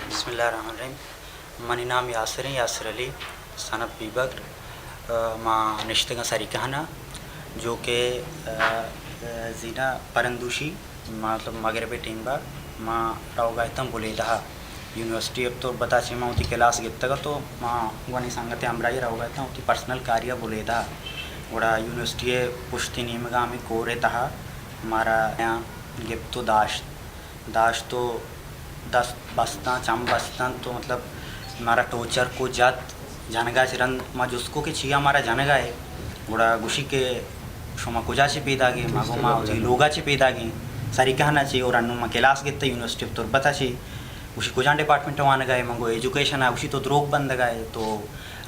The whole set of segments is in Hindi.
बिस्मिल्लाहिर्रहमानिर्रहीम। मनी नाम यासरली सनब बीबक माँ निश्ते का सारी कहना जो कि जीना परंदुशी मतलब मगरब टीम बा माँ रावगायतम बलीदः यूनिवर्सिटी अब तो बता ची माँ उती क्लास गित्तगा तो माँ वनी संगते अमराई रावगायतम उती पर्सनल कार्य बलीदः वड़ा यूनिवर्सिटी पुश्ती नीमगा हमें कोरे तहा हमारा यहाँ गिफ्ट तो दाश तो 10 बस्ता चम बस्ता तो मतलब हमारा टोचर को जात जानगा चिरन माँ जिसको के छिया हमारा जानगा है गुड़ा गुशी के शोमा कुजा से पैदा गए मागो माँ लोगा से पैदा गए सारी कहना चाहिए और अन्नू माँ क्लास गित्ते यूनिवर्सिटी अब तुरबत चाहिए उसी कुजान डिपार्टमेंट वाने गए मंगो एजुकेशन है उसी तो द्रोग बंद गए तो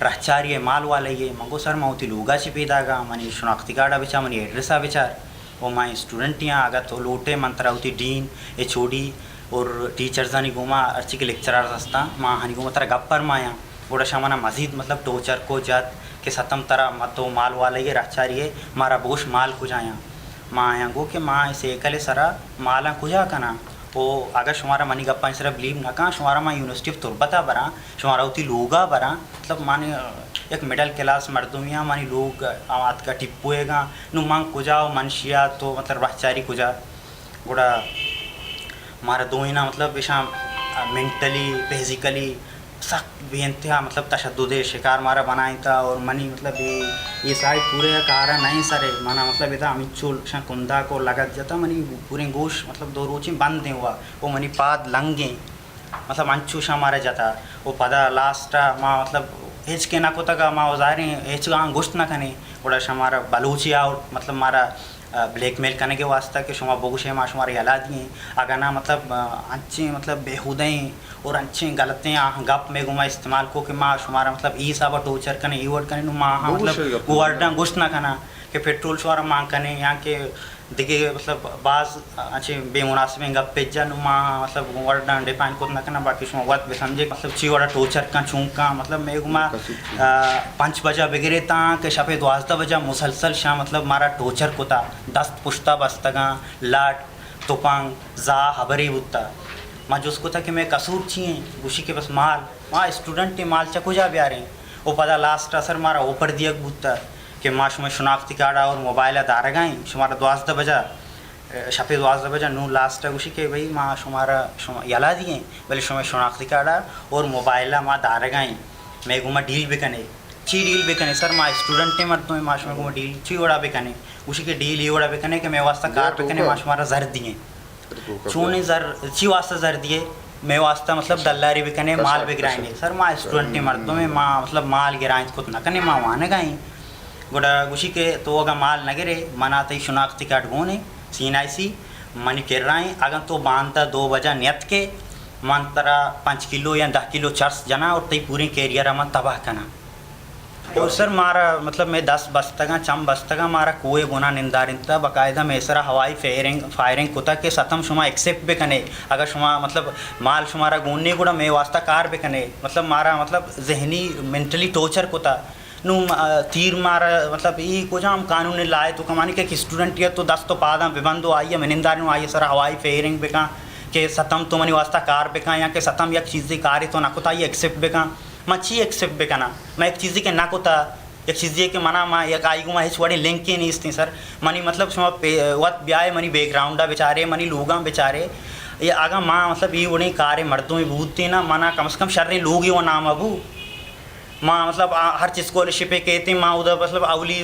रहचारी है माल वाले ये मंगो सर माँ उती लोगा से पैदा गा मनी शनाख्ती कार्ड बिचा मनी एड्रेस विचार वो माँ स्टूडेंट यहाँ आगा तो लोटे मंत्रा उती डीन HOD और टीचर्स हनी घुमा अच्छी के लेक्चरर हस्ता माँ हनी घुमा तरह गप्पर माया बड़ा शामाना मजीद मतलब टोचर को जात के सतम तरह मतो माल वाले ये रहचारी है मारा बोश माल कुजाया माँ यहाँ गो के माँ इसे एकले सरा माला कुजा कना वो अगर शुमारा मनी गप्पा सरा बिलीव ना कहाँ शुमारा माँ यूनिवर्सिटी ऑफ तुरबता बरा शुमारा उती लोगा बरा मतलब माने एक मिडल क्लास मर्दुमिया मानी लोग आवात का टिप्पुएगा नु मांग कुजा मनशिया तो मतलब रहचारी कुजा गुड़ा हमारा दो ही ना मतलब विषा मेंटली फिजिकली सख्त बेइंतहा मतलब तशद्दुद शिकार हमारा बनाई था और मनी मतलब ये सारे पूरे कारा नहीं सरे माना मतलब इधर अमिचुल कुंदा को लगत जाता मनी पूरे गोश मतलब 2 रोची बंद नहीं हुआ वो मनी पाद लंगे मतलब अंचुश हमारा जाता वो पदा लास्ट माँ मतलब हेच के ना को तक माँ उजारे हेच गोश्त ना कने बड़ा हमारा बलोचिया और मतलब हमारा ब्लैकमेल करने के वास्ते कि शुमा बोगुशे माँ शुमारे अला दिए अगर ना मतलब अच्छे मतलब बेहुदें और अच्छे गलतें गप में घुमा इस्तेमाल को कि माँ शुमारा मतलब ई साबा टोचर कने ई वर्ड कने माँ मतलब वर्ड गुश्त ना करना कि पेट्रोल शुमारा मांग कने यहाँ के दिखे मतलब बाज अच्छे बेमुनासिब गप पेजा माँ मतलब वर्ड डिपाइन को ना करना बाकी शुमा वक्त भी समझे मतलब ची वाला टोचर का चूंका मतलब मैं घुमा 5 बजा वगैरह ता के शपे 12 बजा मुसलसल शाह मतलब मारा टोचर को था 10 पुश्ता बस्तगा लाट तुपांग जा हबरी बुत्ता माँ जो उसको था कि मैं कसूर छिए गुशी के बस माल माँ स्टूडेंट ने माल चको जा भी आ रहे वो पता लास्ट असर मारा ऊपर दिया बुत्ता कि माँ शुमा शनाख्ती कार्ड और मोबाइल दार गई शुमारा 12 बजा शपे 12 बजा नू लास्ट गुशी के भाई माँ शुमारा यला दिए भले शुमा शनाख्ती कार्ड और मोबाइल माँ दार गई मैं घुमा डील भी कने ची डील भी कने सर माँ स्टूडेंट ने मरते हैं माँ शुमा घुमा डील ची ओड़ा भी कने उसी के डील ये ओड़ा भी कने कि मैं वास्ता कार पे कने माँ शुमारा जर दिए चूने जर ची वास्ता जर दिए मैं वास्ता मतलब दल्लारी भी कने माल भी गिराएंगे सर माँ स्टूडेंट ने मरते हैं माँ मतलब माल गिराएं खुद न कने माँ वहाँ गई गुड़ा गुशी के तो अगर माल न गिरे मना तो शनाख्ती कार्ड गोने सीनाइसी मनी करेरहाई अगर तो बांधता 2 बजा नियत के मन तरा 5 किलो या 10 किलो चर्स जना और तई पूरी कैरियर हम तबाह करना और सर मारा मतलब मैं 10 बस्तगा चम बस्तगा मारा कोई गुना निंदारिंता बाकायदा में सरा हवाई फायरिंग कुता के सतम शुमा एक्सेप्ट भी कने अगर शुमा मतलब माल शुमारा गोने गुड़ा मैं वास्ता कार भी कने मतलब मारा मतलब जहनी मेंटली टॉर्चर कुता नू तीर मारा मतलब ये को जाम कानून लाए तो कमाने के स्टूडेंट ये तो 10 तो पादा बिबंदो आई है मिनिंदार आई सर हवाई फेयरिंग बेका के सतम तो मनी वास्ता कार बेका या के सतम एक चीज़ कार्य तो नाकोता ये एक्सेप्ट बेका मच्छी एक्सेप्ट बेका ना मैं एक चीज़ के नाकोता एक चीज़ के मना माँ एक आई गुमा हिच बड़े लिंक के नहीं इसती सर मनी मतलब शुमा वत ब्याह मनी बैकग्राउंडा बेचारे मनी लोगा बेचारे ये आगा माँ मतलब ये बड़ी कार्य मर्दों में भूतती ना मना कम से कम शर्रे लोग ही वो नाम अबू माँ मतलब हर चीज़ स्कॉलरशिप कहते माँ उधर मतलब अवली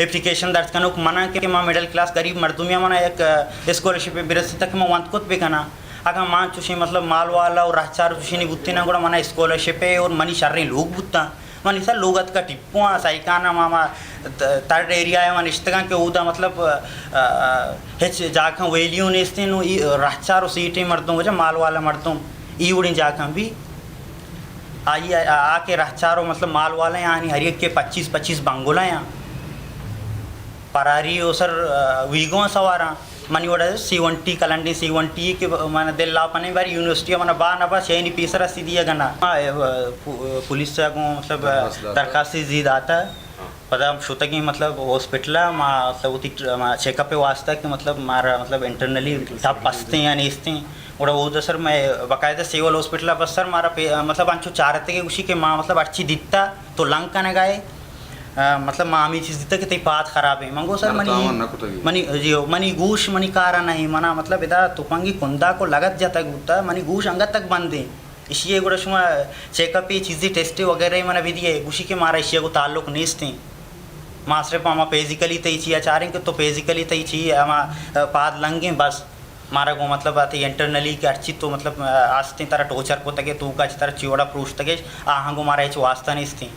एप्लीकेशन दर्ज करना मना कि माँ मिडिल क्लास गरीब मर्दुमिया मना एक स्कॉलरशिप बिरसी तक माँ वंत कुत भी करना अगर माँ चुशी मतलब माल वाला और रहचार चुशी नहीं बुत्ती ना गुड़ा मना स्कॉलरशिप है और मनी शर्रे लोग बुत्ता मनी सर लोगत का टिप्पो साइकाना मामा थर्ड एरिया है मन इश्तगा के उदा मतलब हेच जाखा वेलियों ने इसने नो रहचार सीटें मर्दों वजह माल वाला मर्दों ई उड़ी जाखा भी आइए आके रहचारो मतलब माल वाले यहाँ हर एक के 25-25 बंगोला यहाँ परारी हो सर वीगो सवारा मनी वड़ा C1T कलंडी C1T के मैंने दिल ला पने बारी यूनिवर्सिटी मैंने बा ना बा छः नहीं पीसरा सीधी गना पुलिस से को मतलब दरखास्त जीद आता है पता शुता की मतलब हॉस्पिटल मतलब चेकअप पे वास्ता कि मतलब मारा मतलब इंटरनली टप पसते या नहीं इसते और वो सर मैं बाकायदा सिविल हॉस्पिटल बस सर मारा मतलब अंचो चाहते के उसी के माँ मतलब अच्छी दिखता तो लंग का गए मतलब माँ मी चीज़ दिखता कि तेरी बात खराब है मंगो सर मनी जियो मनी गूश मनी कारा नहीं मना मतलब इधर तुपंगी कुंदा को लगत जाता गुता मनी गूश अंगत तक बंद है इसी गुड़ा शुमा चेकअप ये चीज़ें टेस्ट वगैरह मन भी दिए उसी के मारा इसी को ताल्लुक नहीं थे मास्टर पामा फिजिकली तई चाहिए चाह रहे तो फिजिकली तई चाहिए हम पाद लंगे बस मारा को मतलब आते इंटरनली के अच्छी तो मतलब आस्ते तरह टोचर को तके तू का अच्छी तरह चिवड़ा प्रूछ तके आहंगो मारा ये वास्ता नहीं थी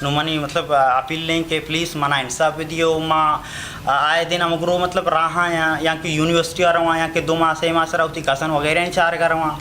नुमनी मतलब अपील लें कि प्लीज़ मना इंसाफ भी दियो माँ आए दिन अमगरो मतलब रहा यहाँ की यूनिवर्सिटी आ रहा यहाँ के 2 माह 6 माह सर उती कसन वगैरह नहीं चार कर रहा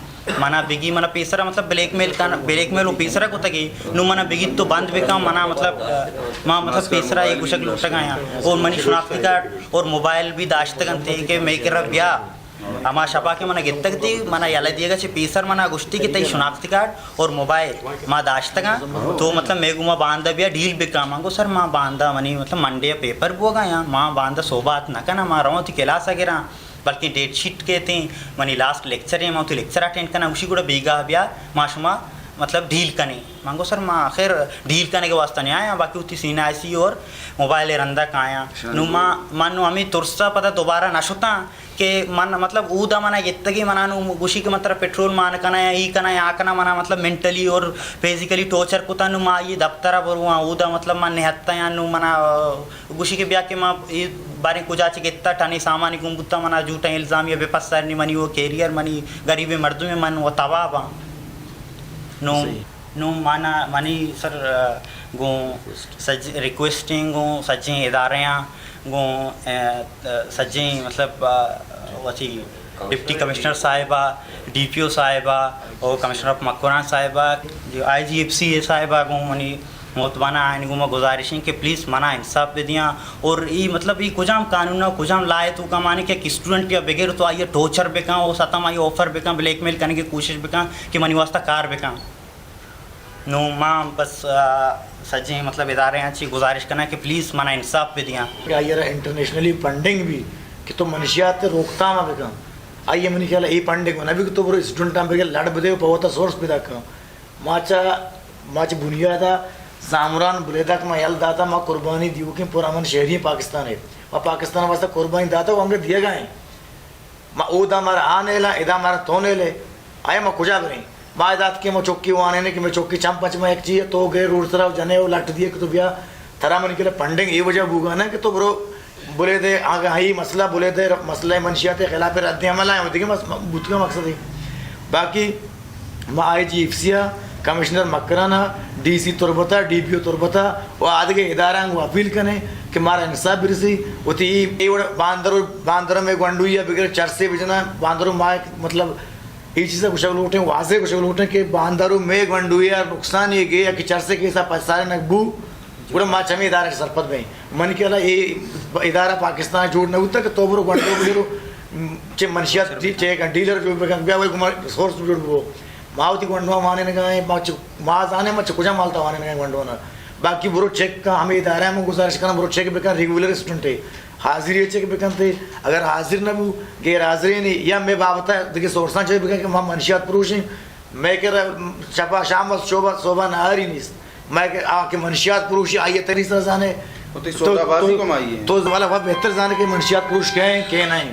मना बिगी मना पेसरा मतलब ब्लैकमेल वो पेसरा को तकी नु मना बिगी तो बंद भी कम मना मतलब माँ मतलब पेसरा एक कुछ लूट गया और मनी शनाख्ती कार्ड और मोबाइल भी दाश्त करते कि मैं कर ब्याह अमा शपा के मना गित्तक थी मना याला दिएगा चे पेसर मना गुश्ती की तई शनाख्ती कार्ड और मोबाइल माँ दाश्त का तो मतलब मैं गुमा बांधा भी डील भी काम मांगो सर माँ बांधा मनी मतलब मंडे पेपर बोगा यहाँ माँ बांधा सो बात ना करना माँ रहो थी क्लास वगैरह बल्कि डेट शीट के थे मनी लास्ट लेक्चर है माँ तो लेक्चर अटेंड करना उसी को बेगा ब्या माशुमा मतलब डील करने मांगो सर माँ खैर डील करने के वास्ते नहीं आया बाकी उतनी सीना ऐसी और मोबाइल रंदा का आया नु मानो हमें तुरसा पता दोबारा नशुता के मन मतलब ऊदा मना इतनी मना गुशी के मतलब पेट्रोल मान कना ही कना यहाँ कना मना मतलब मेंटली और फिजिकली टॉर्चर कुता नु माँ ये दफ्तरा पर वहाँ ऊदा मतलब मन निहत्ता या नु मना गुशी के ब्याह के माँ ये बारे कुछ आचे कितना टानी सामान गुम्बुत्ता मना झूठा इल्ज़ाम या बेपस नहीं मनी वो कैरियर मनी गरीबी मर्दों में मन वो तबाह नो माना मनी सर गो सज रिक्वेस्टिंग गो सज्जे इदारे गो सज्जे मतलब वही डिप्टी कमिश्नर साहिबा DPO साहिबा और कमिश्नर ऑफ मकरान साहिबा जो IGFC साहिबा गो मनी मोतबाना आइन गुमा गुजारिश के प्लीज़ मना इंसाफ दे दिया और ये मतलब ये कुजाम कानून कुजाम लाए तो का माने कि स्टूडेंट या बगैर तो आइए टॉर्चर बेका वो सतम आइए ऑफर बेका ब्लैकमेल करने की कोशिश बेका कि मनी वास्ता कार बेका नो माँ बस सज्जे मतलब इदारे हैं अच्छी गुजारिश करना कि प्लीज़ मना इंसाफ पे दिया आइए इंटरनेशनली फंडिंग भी कि तो मनुष्यात रोकता मैं बेका आइए मैंने ख्याल ये फंडिंग बना भी तो वो स्टूडेंट पे लड़ बदे बहुत सोर्स पे तक माच बुनियादा जामरान बलेदा का मैं दाता माँ कुर्बानी दियो कि पूरा मन शहरी पाकिस्तान है और पाकिस्तान वास्ते कुर्बानी दाता वो हमने दिए गए माँ ओदा मारा आने ला इदा मारा तोने ले आए माँ कुजा करें माँ दात के मैं चौकी वो आने ने कि मैं चौकी चंपच में एक चीज़ तो गए रूट तरफ जने वो लट दिए कि तो भैया थरा मन के लिए फंडिंग ये वजह भूगा ना कि तो ब्रो बोले थे आगे हाई मसला बोले थे मसला मनशियात खिलाफ रद्द अमल आए होते बुत का मकसद है बाकी माँ IGFC commissioner Makrana DC तुरबता DPO तुरबता वो आदि के इदारा को अपील करें कि मारा इंसाफ बिरसी उती बांदरों में गंडुई या बगैर चर्चे बिजना बांदरों माँ मतलब ये चीज़ें कुछ लोग उठे वाजे कुछ लोग उठे कि बांदरों में गंडुई या नुकसान ये गए या कि चर्चे के हिसाब सारे नकबू पूरा माँ चमी इदारा सरपत में मन के ये इदारा पाकिस्तान जोड़ न होता कि तो बुरो गंडो बुरो चे मनशियात चे डीलर जो वही सोर्स जोड़ वो मावती गंडवा माने ने गए माँ जाने मच कुछ मालता माने ने गए गंडवा ना बाकी बुरो चेक का हमें इदारा में गुजारिश करना बुरो चेक बेकार रेगुलर स्टूडेंट है हाजिरी चेक बेकार थे अगर हाजिर न वो गैर हाजिरी नहीं या मैं बाबता देखिए सोर्सा चाहिए बेकार कि वहाँ मनशियात पुरुष हैं मैं कह रहा शपा शाम शोभा नारी नहीं मैं आके मनशियात पुरुष आइए तेरी तरह जाने तो वाला वह बेहतर जाने के मनशियात पुरुष कहें कह नहीं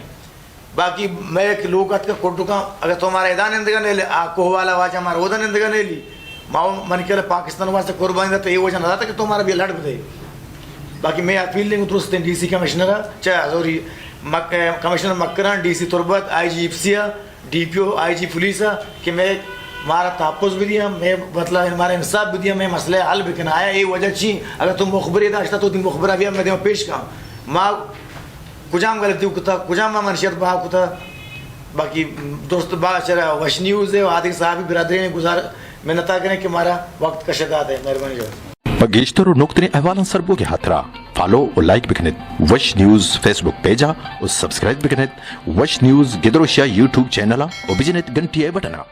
बाकी मैं एक लोग का कोटू का अगर तुम्हारा इदा निंदगा नहीं ले आपको वाला वाचा हमारा उदा निंदगा नहीं ली माओ मन के पाकिस्तान वास्ते कुर्बानी था तो ये वजह ना था कि तुम्हारा भी लड़ बदे बाकी मैं अपील लेंगे दुरुस्त DC कमिश्नर चाहे सॉरी कमिश्नर मकरान DC तुरबत IGFC DPO IG पुलिस कि मैं हमारा तहफ़्फ़ुज़ भी दिया मैं मतलब हमारा इंसाफ भी दिया मैं मसले हल भी करना आया ये वजह छी अगर तुम मुखबरी दाश्ता तो तुम मुखबरा भी मैं तुम्हें पेश कहा माँ कुजाम गलती कुता कुजाम माँ मनशियत बहा कुता बाकी दोस्त बाचरा वश न्यूज़ है आदि साहब बिरादरी ने गुजार मेहनता करें कि हमारा वक्त का शदाद है मेहरबानी जो बगेश्तर और नुक्तने अहवाल सरबो के हाथरा फॉलो और लाइक बिकनेत वश न्यूज़ फेसबुक पेजा और सब्सक्राइब बिकनेत वश न्यूज़ गिदरोशिया YouTube चैनल और बिजनेत घंटी बटना